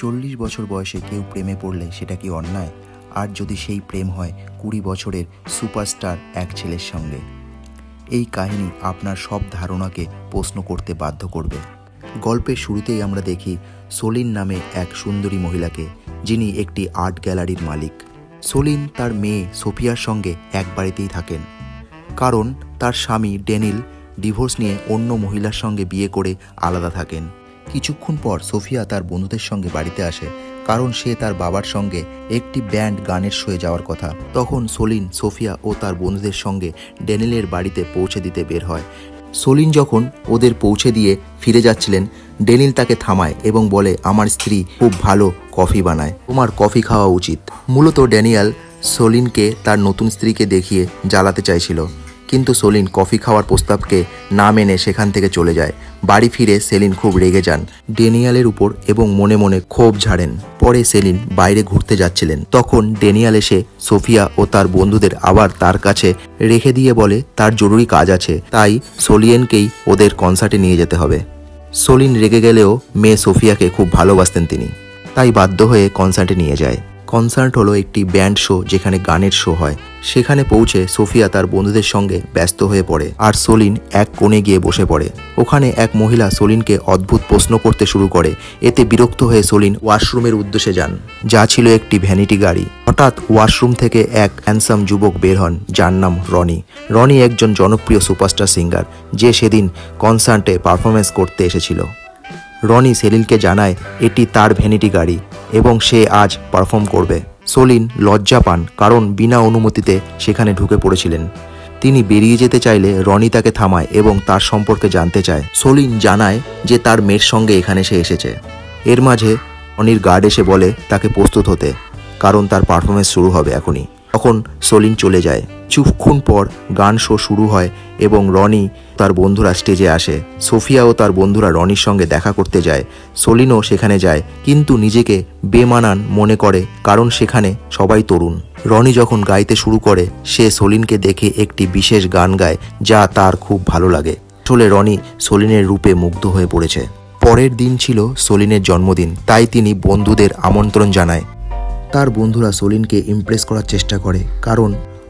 40 বছর বয়সে কেউ প্রেমে পড়লে সেটা কি অন্যায়? আর যদি সেই প্রেম হয় 20 বছরের সুপারস্টার এক ছেলের সঙ্গে? এই কাহিনী আপনার সব ধারণাকে প্রশ্ন করতে বাধ্য করবে। গল্পের শুরুতেই আমরা দেখি সোলিন নামে এক সুন্দরী মহিলাকে, যিনি একটি আর্ট গ্যালারির মালিক। সোলিন তার মেয়ে সোফিয়ার সঙ্গে এক বাড়িতেই থাকেন, কারণ তার স্বামী ড্যানিয়েল ডিভোর্স নিয়ে অন্য মহিলার সঙ্গে বিয়ে করে আলাদা থাকেন। কিছুক্ষণ পর সোফিয়া তার বন্ধুদের সঙ্গে বাড়িতে আসে, কারণ সে তার বাবার সঙ্গে একটি ব্যান্ড গানের শোয়ে যাওয়ার কথা। তখন সোলিন, সোফিয়া ও তার বন্ধুদের সঙ্গে ড্যানিয়েলের বাড়িতে পৌঁছে দিতে বের হয়। সোলিন যখন ওদের পৌঁছে দিয়ে ফিরে যাচ্ছিলেন, ড্যানিয়েল তাকে থামায় এবং বলে, আমার স্ত্রী খুব ভালো কফি বানায়, তোমার কফি খাওয়া উচিত। মূলত ড্যানিয়েল সোলিনকে তার নতুন স্ত্রীকে দেখিয়ে জ্বালাতে চাইছিল, কিন্তু সোলিন কফি খাওয়ার প্রস্তাবকে না মেনে সেখান থেকে চলে যায়। বাড়ি ফিরে সেলিন খুব রেগে যান ড্যানিয়েলের উপর এবং মনে মনে ক্ষোভ ঝাড়েন। পরে সেলিন বাইরে ঘুরতে যাচ্ছিলেন, তখন ড্যানিয়েল এসে সোফিয়া ও তার বন্ধুদের আবার তার কাছে রেখে দিয়ে বলে তার জরুরি কাজ আছে, তাই সোলিয়েনকেই ওদের কনসার্টে নিয়ে যেতে হবে। সোলিন রেগে গেলেও মেয়ে সোফিয়াকে খুব ভালোবাসতেন তিনি, তাই বাধ্য হয়ে কনসার্টে নিয়ে যায়। কনসার্ট হলো একটি ব্যান্ড শো, যেখানে গানের শো হয়। সেখানে পৌঁছে সোফিয়া তার বন্ধুদের সঙ্গে ব্যস্ত হয়ে পড়ে, আর সোলিন এক কোণে গিয়ে বসে পড়ে। ওখানে এক মহিলা সোলিনকে অদ্ভুত প্রশ্ন করতে শুরু করে। এতে বিরক্ত হয়ে সোলিন ওয়াশরুমের উদ্দেশ্যে যান, যা ছিল একটি ভ্যানিটি গাড়ি। হঠাৎ ওয়াশরুম থেকে এক হ্যান্ডসাম যুবক বের হন, যার নাম রনি। রনি একজন জনপ্রিয় সুপারস্টার সিঙ্গার, যে সেদিন কনসার্টে পারফরমেন্স করতে এসেছিল। রনি সেলিনকে জানায় এটি তার ভ্যানিটি গাড়ি এবং সে আজ পারফর্ম করবে। সোলিন লজ্জা পান, কারণ বিনা অনুমতিতে সেখানে ঢুকে পড়েছিলেন। তিনি বেরিয়ে যেতে চাইলে রনি তাকে থামায় এবং তার সম্পর্কে জানতে চায়। সোলিন জানায় যে তার মেয়ের সঙ্গে এখানে সে এসেছে। এর মাঝে রনির গার্ড এসে বলে তাকে প্রস্তুত হতে, কারণ তার পারফরমেন্স শুরু হবে এখনই। তখন সোলিন চলে যায়। কিছুক্ষণ পর গান শো শুরু হয় এবং রনি তার বন্ধুরা স্টেজে আসে। সোফিয়া ও তার বন্ধুরা রনির সঙ্গে দেখা করতে যায়। সোলিনও সেখানে যায়, কিন্তু নিজেকে বেমানান মনে করে, কারণ সেখানে সবাই তরুণ। রনি যখন গাইতে শুরু করে, সে সোলিনকে দেখে একটি বিশেষ গান গায়, যা তার খুব ভালো লাগে। আসলে রনি সোলিনের রূপে মুগ্ধ হয়ে পড়েছে। পরের দিন ছিল সোলিনের জন্মদিন, তাই তিনি বন্ধুদের আমন্ত্রণ জানায়। তার বন্ধুরা সোলিনকে ইমপ্রেস করার চেষ্টা করে, কারণ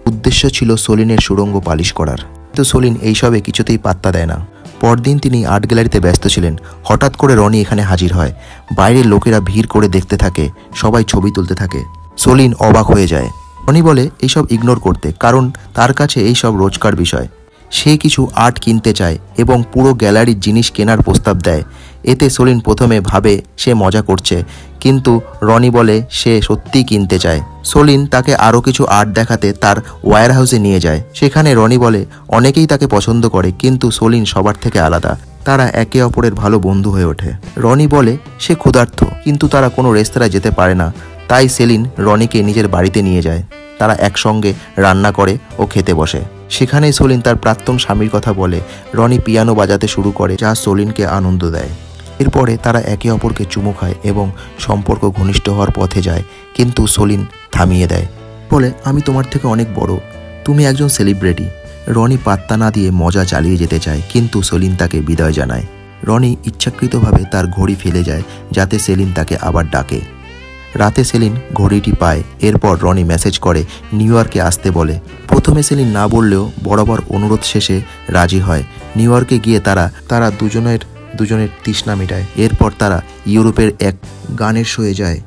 উদ্দেশ্য ছিল সোলিনের সুড়ঙ্গ পালিশ করার। তো সোলিন এইসবে কিছুতেই পাত্তা দেয় না। পরদিন তিনি আর্ট গ্যালারিতে ব্যস্ত ছিলেন। হঠাৎ করে রনি এখানে হাজির হয়। বাইরের লোকেরা ভিড় করে দেখতে থাকে, সবাই ছবি তুলতে থাকে। সোলিন অবাক হয়ে যায়। রনি বলে এইসব ইগনোর করতে, কারণ তার কাছে এইসব রোজকার বিষয়। সে কিছু আর্ট কিনতে চায় এবং পুরো গ্যালারির জিনিস কেনার প্রস্তাব দেয়। এতে সোলিন প্রথমে ভাবে সে মজা করছে, কিন্তু রনি বলে সে সত্যিই কিনতে চায়। সোলিন তাকে আরও কিছু আর্ট দেখাতে তার ওয়্যার হাউসে নিয়ে যায়। সেখানে রনি বলে অনেকেই তাকে পছন্দ করে, কিন্তু সোলিন সবার থেকে আলাদা। তারা একে অপরের ভালো বন্ধু হয়ে ওঠে। রনি বলে সে ক্ষুধার্ত, কিন্তু তারা কোনো রেস্তোরাঁয় যেতে পারে না, তাই সেলিন রনিকে নিজের বাড়িতে নিয়ে যায়। তারা একসঙ্গে রান্না করে ও খেতে বসে। সেখানেই সোলিন তার প্রাক্তন স্বামীর কথা বলে। রনি পিয়ানো বাজাতে শুরু করে, যা সোলিনকে আনন্দ দেয়। এরপরে তারা একে অপরকে চুমু খায় এবং সম্পর্ক ঘনিষ্ঠ হওয়ার পথে যায়, কিন্তু সোলিন থামিয়ে দেয়, বলে আমি তোমার থেকে অনেক বড়, তুমি একজন সেলিব্রিটি। রনি পাত্তা না দিয়ে মজা চালিয়ে যেতে চায়, কিন্তু সোলিন তাকে বিদায় জানায়। রনি ইচ্ছাকৃতভাবে তার ঘড়ি ফেলে যায়, যাতে সেলিন তাকে আবার ডাকে। রাতে সেলিন ঘড়িটি পায়। এরপর রনি মেসেজ করে নিউ ইয়র্কে আসতে বলে। প্রথমে সেলিন না বললেও বরাবর অনুরোধ শেষে রাজি হয়। নিউ ইয়র্কে গিয়ে তারা দুজনের তৃষ্ণা মেটায়। এরপর তারা ইউরোপের এক গানের শোয়ে যায়,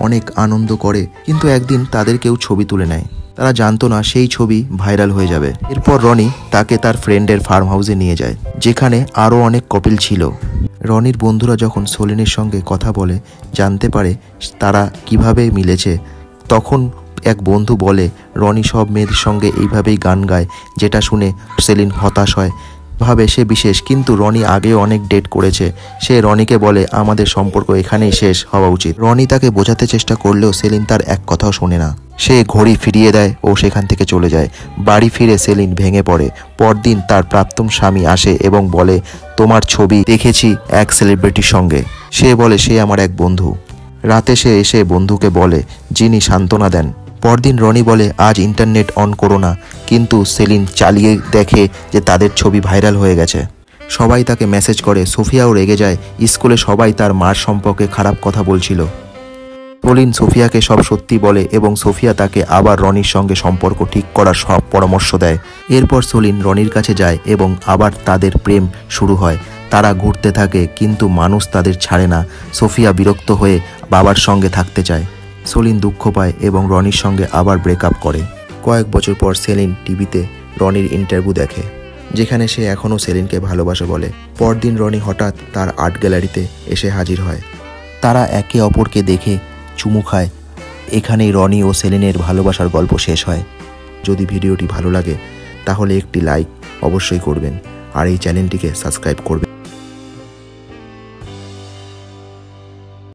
অনেক আনন্দ করে, কিন্তু একদিন তাদের কেউ ছবি তুলে নেয়। তারা জানতো না সেই ছবি ভাইরাল হয়ে যাবে। এরপর রনি তাকে তার ফ্রেন্ডের ফার্ম হাউসে নিয়ে যায়, যেখানে আরও অনেক কপিল ছিল। রনির বন্ধুরা যখন সোলিনের সঙ্গে কথা বলে জানতে পারে তারা কিভাবে মিলেছে, তখন এক বন্ধু বলে রনি সব মেয়েদের সঙ্গে এইভাবেই গান গায়, যেটা শুনে সেলিন হতাশ হয়, ভাবে সে বিশেষ, কিন্তু রনি আগেও অনেক ডেট করেছে। সে রনিকে বলে আমাদের সম্পর্ক এখানেই শেষ হওয়া উচিত। রনি তাকে বোঝাতে চেষ্টা করলেও সেলিন তার এক কথাও শোনে না। সে ঘড়ি ফিরিয়ে দেয় ও সেখান থেকে চলে যায়। বাড়ি ফিরে সেলিন ভেঙে পড়ে। পরদিন তার প্রাক্তন স্বামী আসে এবং বলে তোমার ছবি দেখেছি এক সেলিব্রিটির সঙ্গে। সে বলে সে আমার এক বন্ধু। রাতে সে এসে বন্ধুকে বলে, যিনি সান্ত্বনা দেন। পরদিন রনি বলে আজ ইন্টারনেট অন করো না, কিন্তু সেলিন চালিয়ে দেখে যে তাদের ছবি ভাইরাল হয়ে গেছে। সবাই তাকে মেসেজ করে। সোফিয়াও রেগে যায়। স্কুলে সবাই তার মার সম্পর্কে খারাপ কথা বলছিল। সলিন সোফিয়াকে সব সত্যি বলে এবং সোফিয়া তাকে আবার রনির সঙ্গে সম্পর্ক ঠিক করার সব পরামর্শ দেয়। এরপর সলিন রনির কাছে যায় এবং আবার তাদের প্রেম শুরু হয়। তারা ঘুরতে থাকে কিন্তু মানুষ তাদের ছাড়ে না। সোফিয়া বিরক্ত হয়ে বাবার সঙ্গে থাকতে চায়। সলিন দুঃখ পায় এবং রনির সঙ্গে আবার ব্রেকআপ করে। কয়েক বছর পর সেলিন টিভিতে রনির ইন্টারভিউ দেখে, যেখানে সে এখনও সেলিনকে ভালোবাসে বলে। পরদিন রনি হঠাৎ তার আর্ট গ্যালারিতে এসে হাজির হয়। তারা একে অপরকে দেখে চুমু খায়। এখানেই রনি ও সেলিনের ভালোবাসার গল্প শেষ হয়। যদি ভিডিওটি ভালো লাগে তাহলে একটি লাইক অবশ্যই করবেন আর এই চ্যানেলটিকে সাবস্ক্রাইব করবেন।